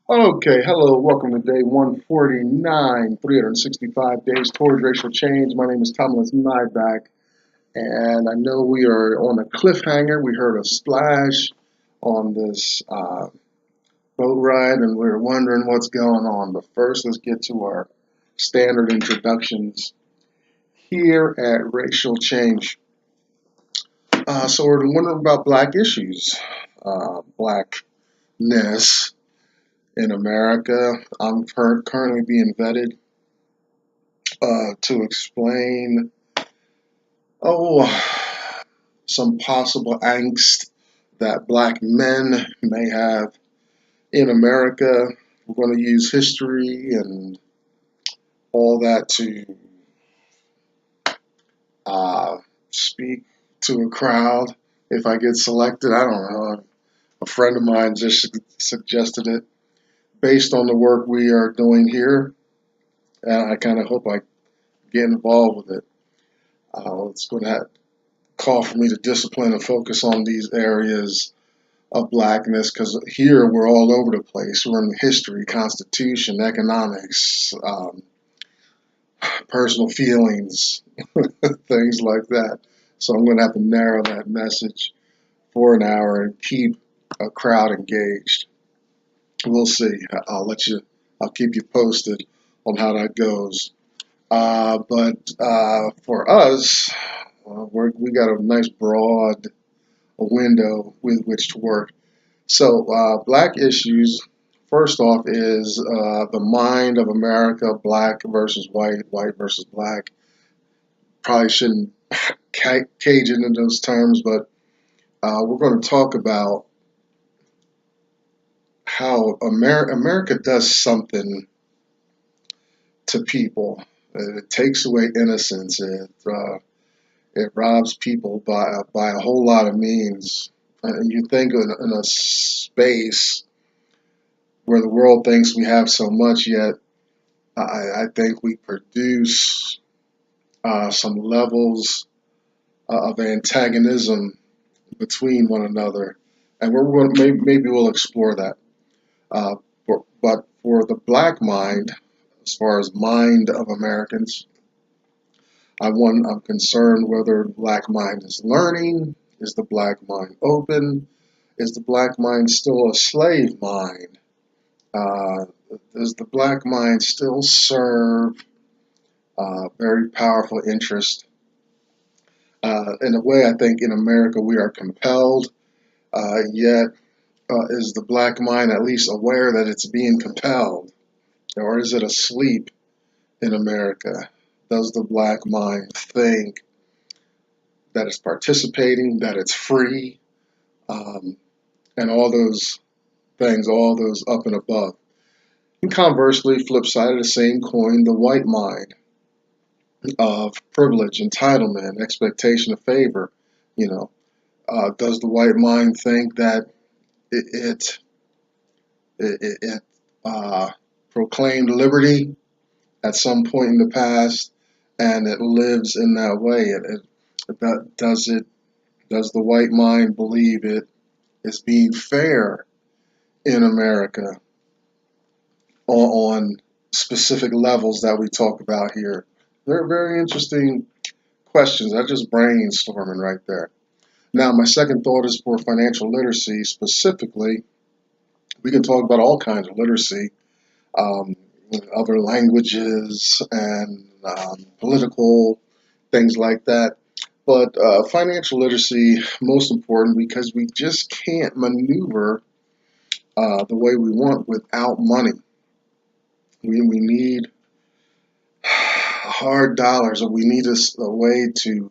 Okay, hello, welcome to day 149, 365 days towards racial change. My name is Thomas Nyback, and I know we are on a cliffhanger. We heard a splash on this boat ride, and we are wondering what's going on. But first, let's get to our standard introductions here at Racial Change. So we're wondering about black issues, blackness in America. I'm currently being vetted to explain, oh, some possible angst that black men may have in America. We're going to use history and all that to speak to a crowd. If I get selected, I don't know. A friend of mine just suggested it based on the work we are doing here, and I kind of hope I get involved with it. It's going to call for me to discipline and focus on these areas of blackness because here we're all over the place. We're in history, constitution, economics, personal feelings, things like that. So I'm going to have to narrow that message for an hour and keep a crowd engaged. We'll see. I'll keep you posted on how that goes. But for us, we got a nice broad window with which to work. So, black issues, first off, is the mind of America, black versus white versus black. Probably shouldn't cage into those terms, but we're going to talk about how America does something to people. It takes away innocence. It robs people by a whole lot of means. And you think in a space where the world thinks we have so much, yet I think we produce some levels of antagonism between one another, and we're going to maybe we'll explore that. But for the black mind, as far as mind of Americans, I'm concerned whether the black mind is learning, is the black mind open, is the black mind still a slave mind? Uh, does the black mind still serve very powerful interest? In a way, I think in America we are compelled, yet is the black mind at least aware that it's being compelled? Or is it asleep in America? Does the black mind think that it's participating, that it's free, um, and all those things, all those up and above? And conversely, flip side of the same coin, the white mind of privilege, entitlement, expectation of favor. You know, does the white mind think that it, it proclaimed liberty at some point in the past, and it lives in that way? Does the white mind believe it is being fair in America on specific levels that we talk about here? They're very interesting questions. I just brainstorming right there. Now, my second thought is for financial literacy specifically. We can talk about all kinds of literacy, um, other languages, and political things like that. But financial literacy, most important because we just can't maneuver the way we want without money. We need hard dollars, or we need a way to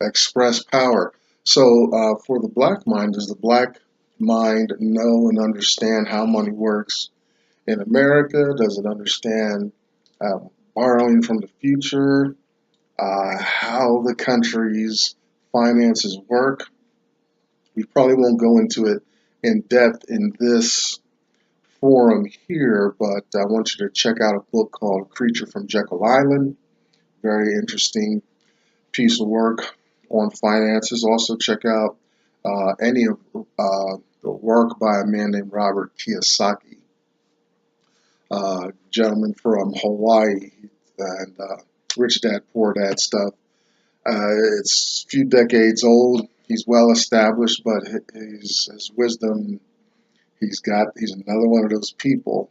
express power. So, for the black mind, does the black mind know and understand how money works in America? Does it understand borrowing from the future, how the country's finances work? We probably won't go into it in depth in this forum here, but I want you to check out a book called Creature from Jekyll Island. Very interesting piece of work on finances. Also, check out any of the work by a man named Robert Kiyosaki. Gentleman from Hawaii, and Rich Dad Poor Dad stuff. It's a few decades old. He's well established, but his wisdom, he's another one of those people,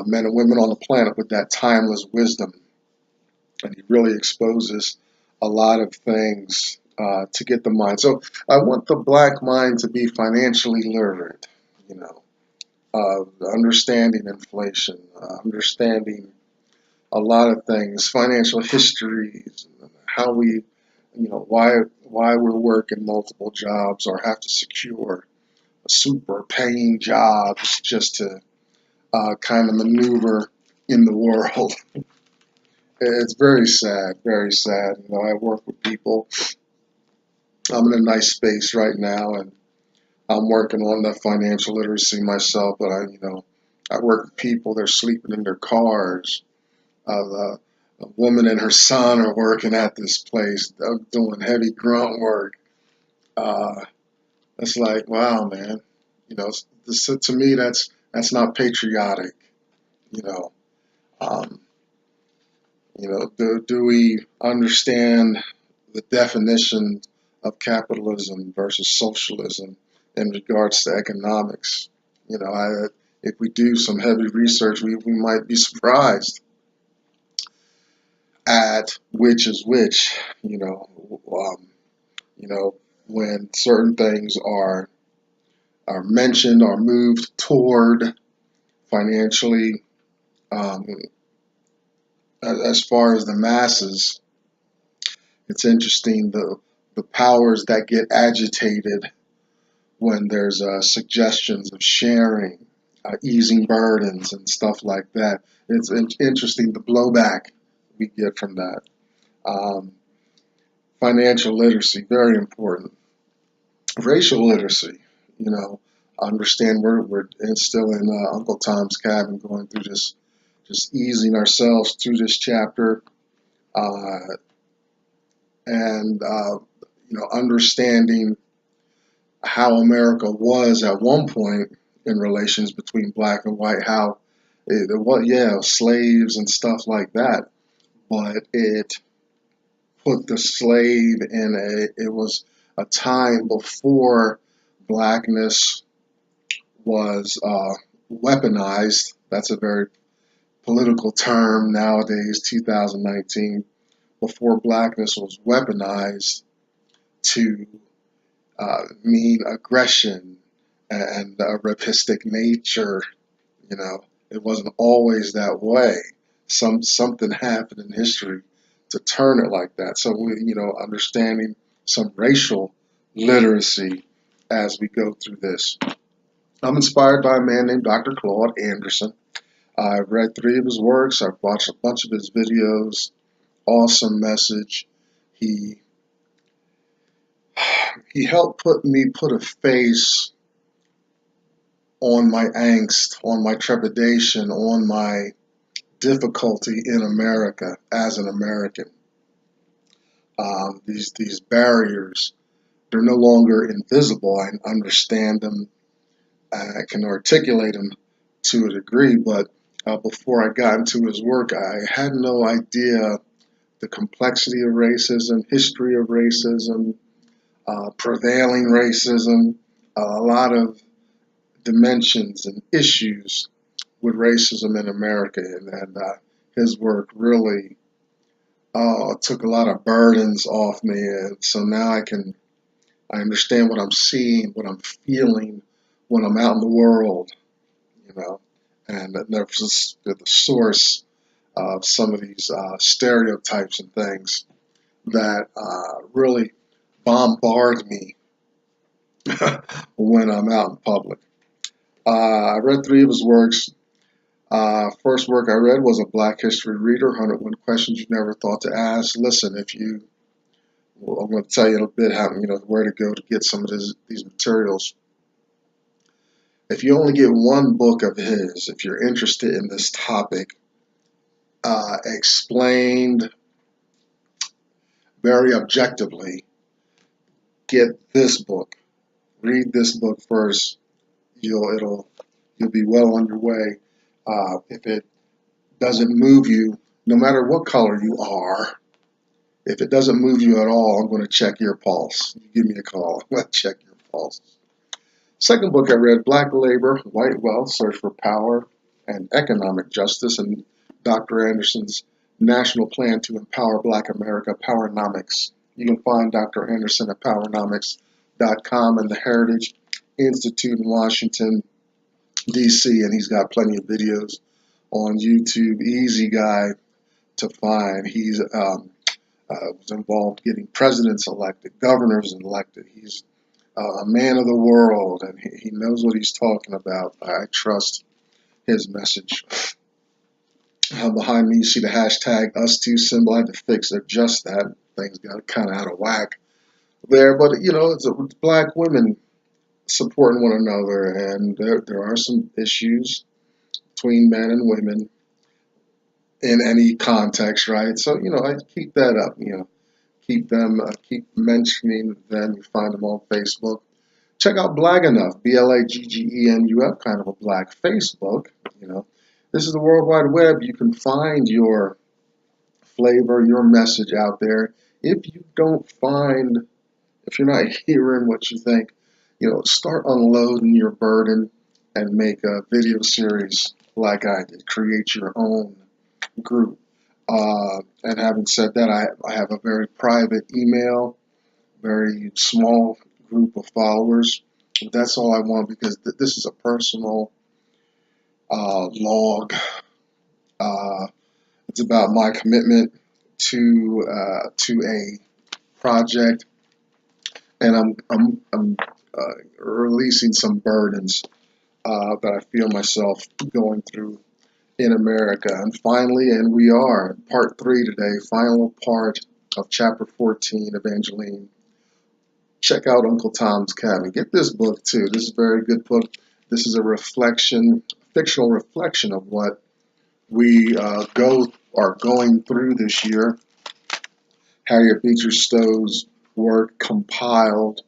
men and women on the planet with that timeless wisdom. And he really exposes a lot of things to get the mind. So I want the black mind to be financially literate, you know, understanding inflation, understanding a lot of things, financial histories, how we, you know, why we're working multiple jobs or have to secure super paying jobs just to kind of maneuver in the world. It's very sad, very sad. You know, I work with people. I'm in a nice space right now, and I'm working on the financial literacy myself. But I work with people. They're sleeping in their cars. A woman and her son are working at this place, doing heavy grunt work. It's like, wow, man. You know, to me, that's not patriotic. You know, um, do we understand the definition of capitalism versus socialism in regards to economics? You know, if we do some heavy research, we might be surprised at which is which. You know, when certain things are mentioned or moved toward financially, um, as far as the masses, it's interesting the powers that get agitated when there's suggestions of sharing, easing burdens, and stuff like that. It's interesting the blowback we get from that. Um, Financial literacy, very important. Racial literacy, you know, understand we're still in Uncle Tom's cabin, going through this, just easing ourselves through this chapter, uh, and understanding how America was at one point in relations between black and white, how slaves and stuff like that, but it put the slave in it was a time before blackness was weaponized. That's a very political term nowadays, 2019. Before blackness was weaponized to mean aggression and a rapistic nature. You know, it wasn't always that way. Something happened in history to turn it like that. So understanding some racial literacy as we go through this. I'm inspired by a man named Dr. Claude Anderson. I've read 3 of his works. I've watched a bunch of his videos. Awesome message. He helped me put a face on my angst, on my trepidation, on my difficulty in America as an American. These barriers, they're no longer invisible. I understand them. I can articulate them to a degree, but before I got into his work, I had no idea the complexity of racism, history of racism, prevailing racism, a lot of dimensions and issues with racism in America, and his work really took a lot of burdens off me, and so now I understand what I'm seeing, what I'm feeling when I'm out in the world, you know, and that's the source of some of these stereotypes and things that really bombard me when I'm out in public. I read 3 of his works. First work I read was A Black History Reader, 101 Questions You Never Thought to Ask. Listen, I'm going to tell you a bit how, where to go to get some of these materials. If you only get one book of his, if you're interested in this topic, explained very objectively, get this book. Read this book first. You'll be well underway. If it doesn't move you, no matter what color you are, if it doesn't move you at all, I'm going to check your pulse. You give me a call. I'm going to check your pulse. Second book I read, Black Labor, White Wealth, Search for Power and Economic Justice, and Dr. Anderson's National Plan to Empower Black America, Powernomics. You can find Dr. Anderson at powernomics.com and the Heritage Institute in Washington, D.C., and he's got plenty of videos on YouTube. Easy guy to find. He's was involved getting presidents elected, governors elected. He's a man of the world, and he knows what he's talking about. I trust his message. Behind me, you see the hashtag #US2 symbol. I had to fix it. Just that. Things got kind of out of whack there. But, you know, it's black women supporting one another, and there are some issues between men and women in any context, right? So, you know, I keep that up, you know. Keep mentioning them. You find them on Facebook. Check out Blag Enough, BLAGGENUF, kind of a black Facebook. You know, this is the World Wide Web. You can find your flavor, your message out there. If you're not hearing what you think, you know, start unloading your burden and make a video series like I did. Create your own group. And having said that, I have a very private email, very small group of followers. That's all I want, because this is a personal log. It's about my commitment to a project, and I'm releasing some burdens that I feel myself going through in America. And finally, and we are part 3 today, final part of chapter 14, Evangeline. Check out Uncle Tom's Cabin. Get this book too. This is a very good book. This is a fictional reflection of what we are going through this year. Harriet Beecher Stowe's work compiled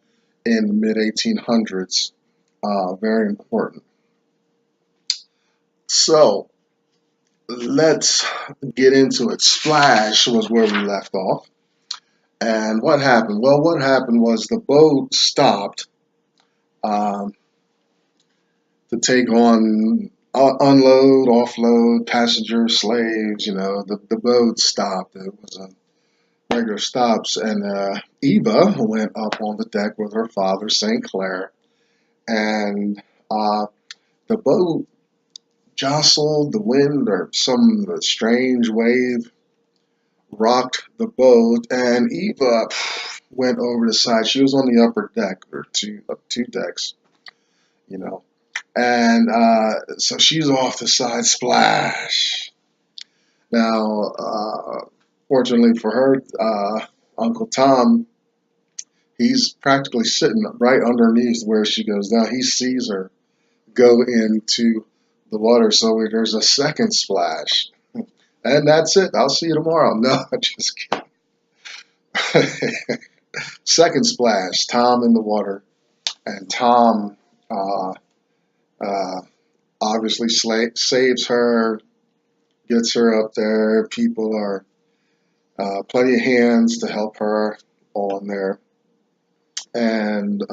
in the mid-1800s. Very important. So, let's get into it. Splash was where we left off. And what happened? Well, what happened was the boat stopped to take on, unload, offload, passengers, slaves. You know, the boat stopped. It was a regular stops. And Eva went up on the deck with her father, St. Clair. And the boat jostled, the wind or some strange wave rocked the boat, and Eva went over the side. She was on the upper deck, or two decks, you know, and so she's off the side, splash. Now, fortunately for her, Uncle Tom, he's practically sitting right underneath where she goes down. He sees her go into the water, so there's a second splash. And that's it. I'll see you tomorrow. No, just kidding. Second splash, Tom in the water. And Tom obviously saves her, gets her up there. People are plenty of hands to help her on there. And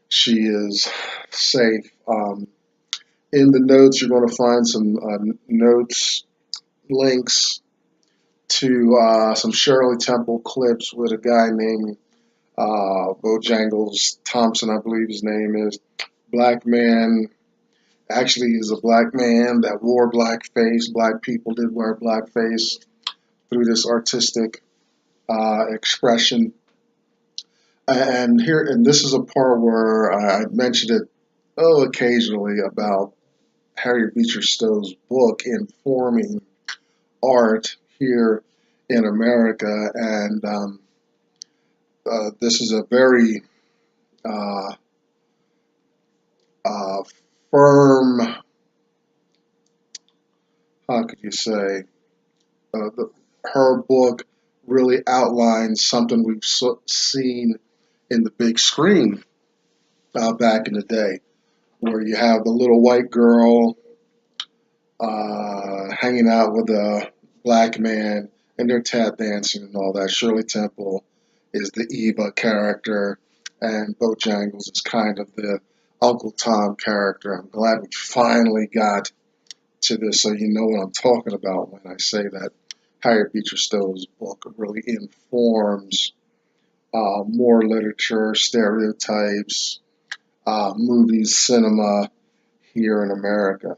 she is safe. In the notes, you're going to find some notes, links to some Shirley Temple clips with a guy named Bojangles Thompson, I believe his name is. Black man, actually is a black man that wore blackface. Black people did wear blackface through this artistic expression. And this is a part where I mentioned it occasionally about Harriet Beecher Stowe's book informing art here in America, and this is a very firm, how could you say, her book really outlines something we've seen in the big screen back in the day, where you have the little white girl hanging out with a black man, and they're tap dancing and all that. Shirley Temple is the Eva character, and Bojangles is kind of the Uncle Tom character. I'm glad we finally got to this, so you know what I'm talking about when I say that Harriet Beecher Stowe's book really informs more literature, stereotypes, movies, cinema here in America.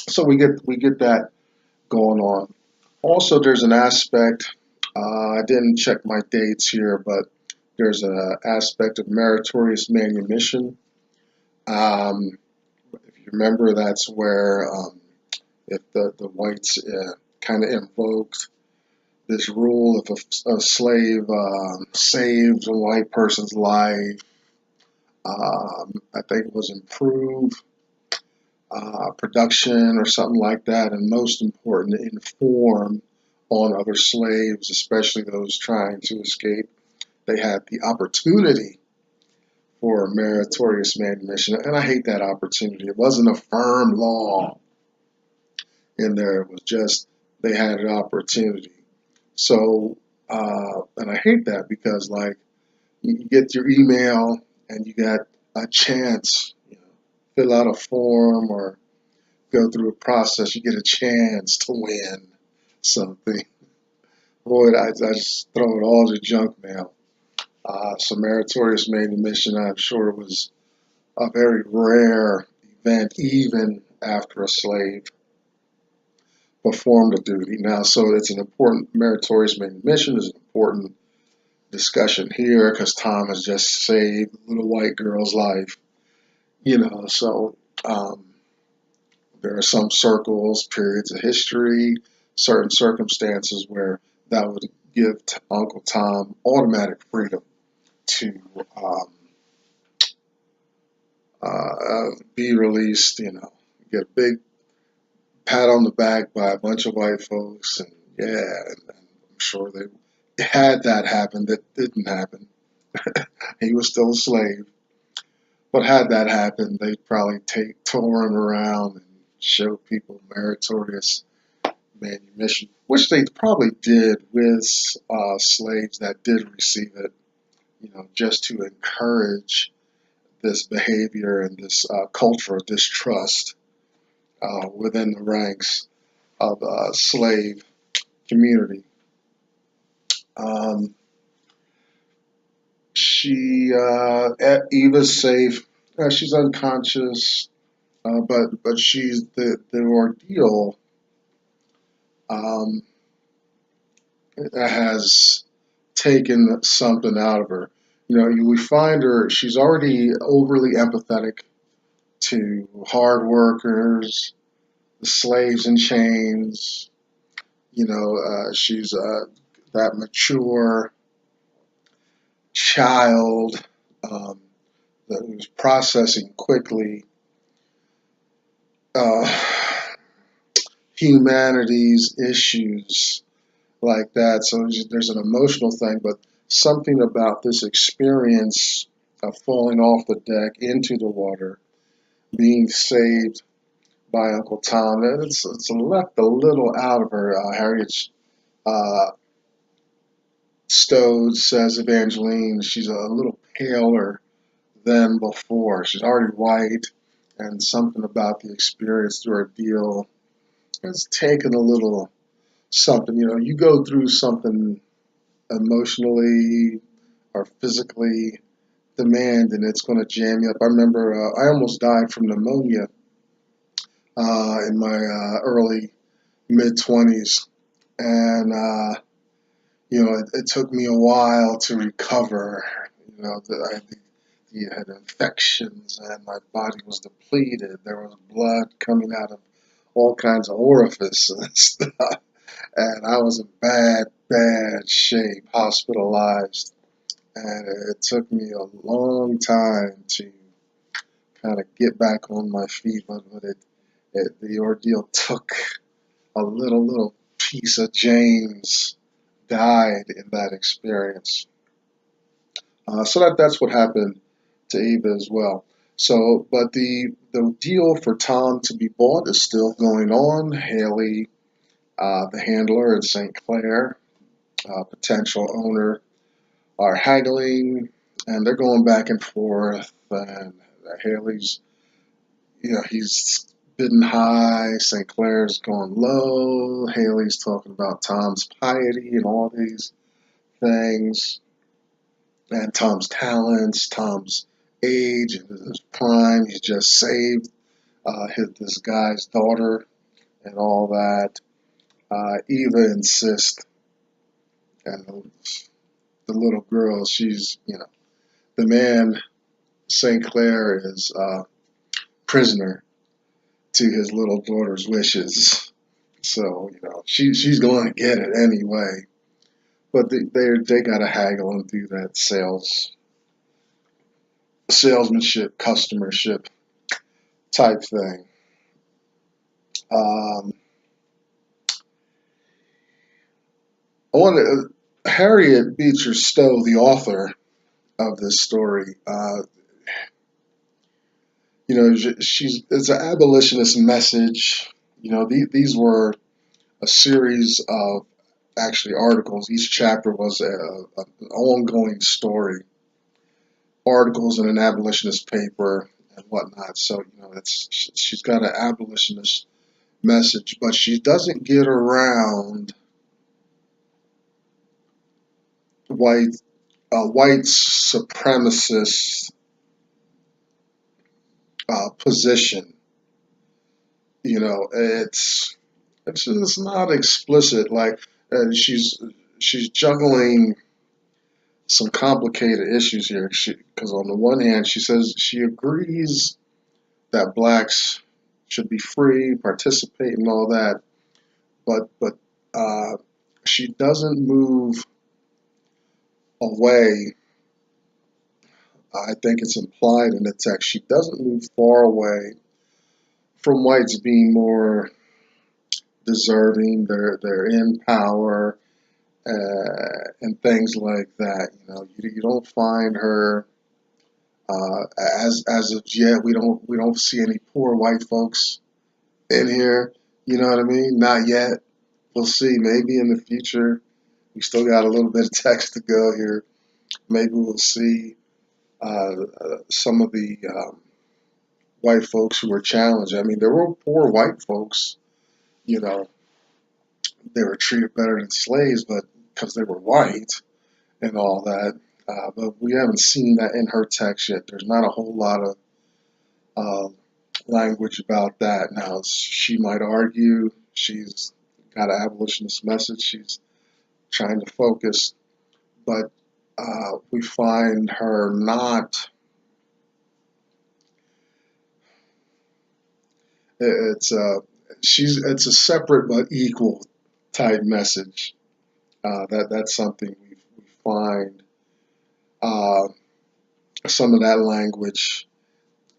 So we get that going on. Also, there's an aspect. I didn't check my dates here, but there's an aspect of meritorious manumission. Um, if you remember, that's where if the whites kind of invoked this rule, if a slave saved a white person's life, I think it was improve production or something like that, and most important, inform on other slaves, especially those trying to escape. They had the opportunity for meritorious manumission, and I hate that opportunity. It wasn't a firm law in there. It was just they had an opportunity. So, and I hate that because, like, you get your email and you got a chance, fill out a form or go through a process, you get a chance to win something. Boy, I just throw it all to junk mail. So meritorious manumission, I'm sure it was a very rare event, even after a slave performed a duty. Now, so it's an important, meritorious manumission is an important discussion here because Tom has just saved a little white girl's life, so there are some circles, periods of history, certain circumstances where that would give Uncle Tom automatic freedom to be released, get a big pat on the back by a bunch of white folks, and and I'm sure they had that happen. That didn't happen. He was still a slave. But had that happened, they'd probably tour him around and show people meritorious manumission, which they probably did with slaves that did receive it, just to encourage this behavior and this culture of distrust within the ranks of the slave community. Eva's safe. She's unconscious, but she's the ordeal has taken something out of her. We find her, she's already overly empathetic to hard workers, the slaves in chains. She's that mature child that was processing quickly humanity's issues like that. So there's an emotional thing, but something about this experience of falling off the deck into the water, being saved by Uncle Tom, and it's left a little out of her. Harriet Stowe says Evangeline, she's a little paler than before. She's already white, and something about the experience, the ordeal, has taken a little something. You go through something emotionally or physically demanding, it's going to jam you up. I remember I almost died from pneumonia in my early mid-20s, and it took me a while to recover. I had infections and my body was depleted. There was blood coming out of all kinds of orifices and stuff. And I was in bad shape, hospitalized. And it took me a long time to kind of get back on my feet, but the ordeal took a little piece of James died in that experience. So that's what happened to Eva as well. So, but the deal for Tom to be bought is still going on. Haley, the handler, and St. Clair, potential owner, are haggling, and they're going back and forth. And Haley's, he's bidding high. St. Clair's going low. Haley's talking about Tom's piety and all these things, and Tom's talents, Tom's age, and his prime. He's just saved this guy's daughter and all that. Eva insists, and the little girl, she's, the man, St. Clair, is prisoner to his little daughter's wishes. So, she's going to get it anyway. But they got to haggle and do that salesmanship, customership type thing. I want to, Harriet Beecher Stowe, the author of this story, it's an abolitionist message. These were a series of actually articles. Each chapter was an ongoing story, articles in an abolitionist paper and whatnot. So she's got an abolitionist message, but she doesn't get around white supremacist position. It's not explicit. Like she's juggling some complicated issues here. Because on the one hand, she says she agrees that blacks should be free, participate, and all that, but she doesn't move away. I think it's implied in the text. She doesn't move far away from whites being more deserving. They're in power and things like that. You don't find her as of yet. We don't see any poor white folks in here. You know what I mean? Not yet. We'll see. Maybe in the future. We still got a little bit of text to go here. Maybe we'll see some of the white folks who were challenged. I mean, there were poor white folks. They were treated better than slaves, but because they were white and all that. But we haven't seen that in her text yet. There's not a whole lot of language about that. Now, she might argue she's got an abolitionist message. She's trying to focus, but we find her not. It's a separate but equal type message. That's something we find some of that language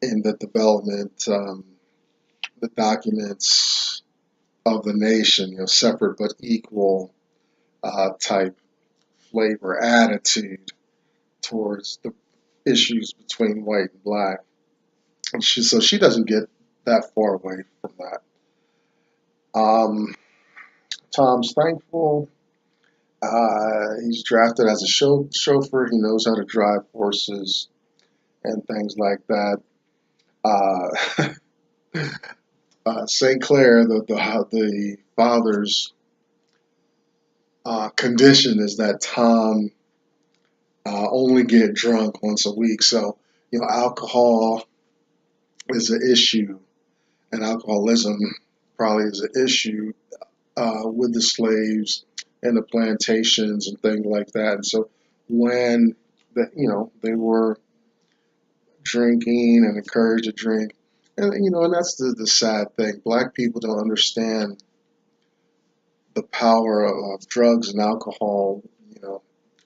in the development, the documents of the nation. Separate but equal type flavor, attitude towards the issues between white and black. And so she doesn't get that far away from that. Tom's thankful. He's drafted as a chauffeur. He knows how to drive horses and things like that. St. Clair, the father's condition is that Tom only get drunk once a week. So, alcohol is an issue, and alcoholism probably is an issue with the slaves and the plantations and things like that. And so when they were drinking and encouraged to drink, and that's the sad thing. Black people don't understand the power of drugs and alcohol.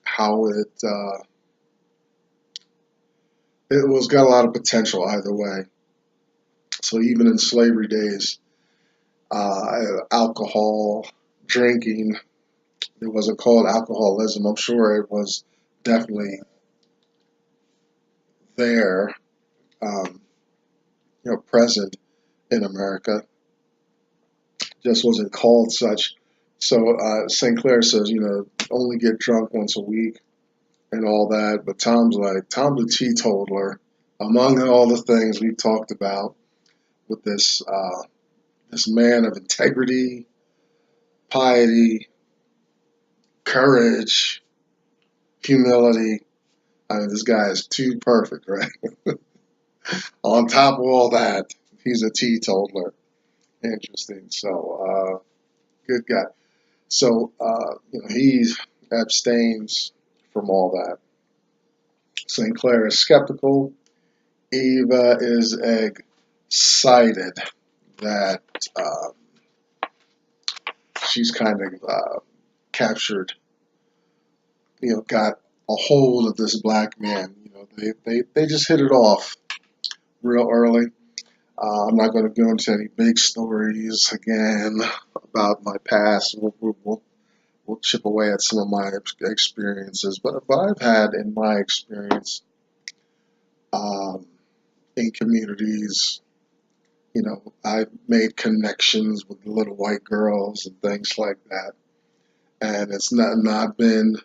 How it was got a lot of potential either way. So even in slavery days, alcohol, drinking, it wasn't called alcoholism. I'm sure it was definitely there. present in America, just wasn't called such. So St. Clair says, only get drunk once a week and all that. But Tom's a teetotaler, among all the things we've talked about with this man of integrity, piety, courage, humility. I mean, this guy is too perfect, right? On top of all that, he's a teetotaler. Interesting. So, good guy. So, he abstains from all that. St. Clair is skeptical. Eva is excited that she's kind of captured, got a hold of this black man. They just hit it off real early. I'm not going to go into any big stories again about my past. We'll chip away at some of my experiences, but I've had in my experience in communities, I've made connections with little white girls and things like that, and it's not been.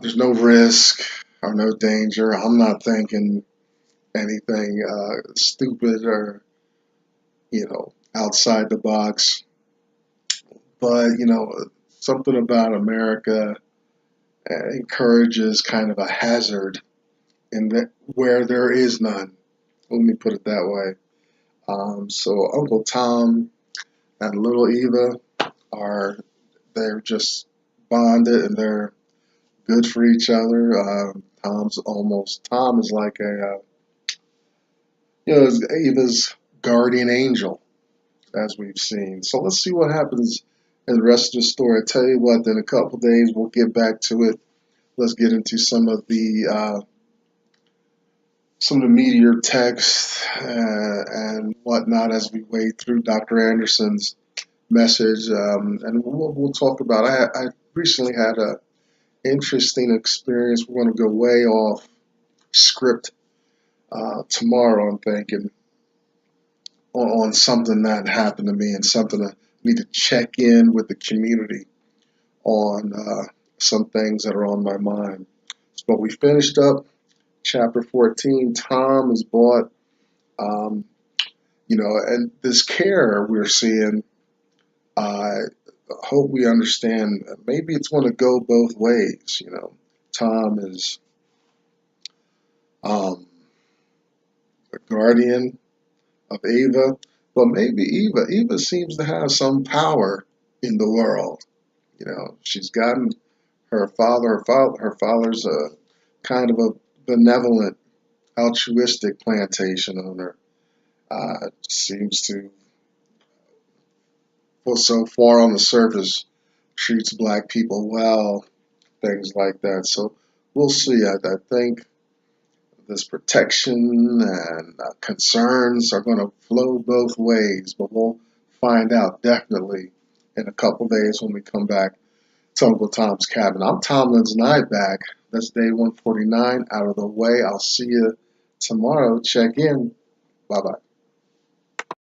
There's no risk or no danger. I'm not thinking anything stupid or outside the box. But something about America encourages kind of a hazard in that where there is none. Let me put it that way. So Uncle Tom and little Eva they're just bonded and they're good for each other. Tom is like is Eva's guardian angel, as we've seen. So let's see what happens in the rest of the story. I tell you what, in a couple days we'll get back to it. Let's get into some of the meatier text and whatnot as we wade through Dr. Anderson's message, and we'll talk about. I recently had a interesting experience. We're going to go way off script tomorrow. I'm thinking on something that happened to me and something I need to check in with the community on some things that are on my mind. But we finished up chapter 14. Tom is bought, and this care we're seeing, I hope we understand, maybe it's going to go both ways. Tom is a guardian of Eva, but maybe Eva seems to have some power in the world. She's gotten her father. Her father's a kind of a benevolent, altruistic plantation owner. Seems to, well, so far on the surface, treats black people well, things like that. So we'll see. I think this protection and concerns are going to flow both ways, but we'll find out definitely in a couple days when we come back to Uncle Tom's Cabin. I'm Tom Lindsay back. That's day 149 out of the way. I'll see you tomorrow. Check in. Bye-bye.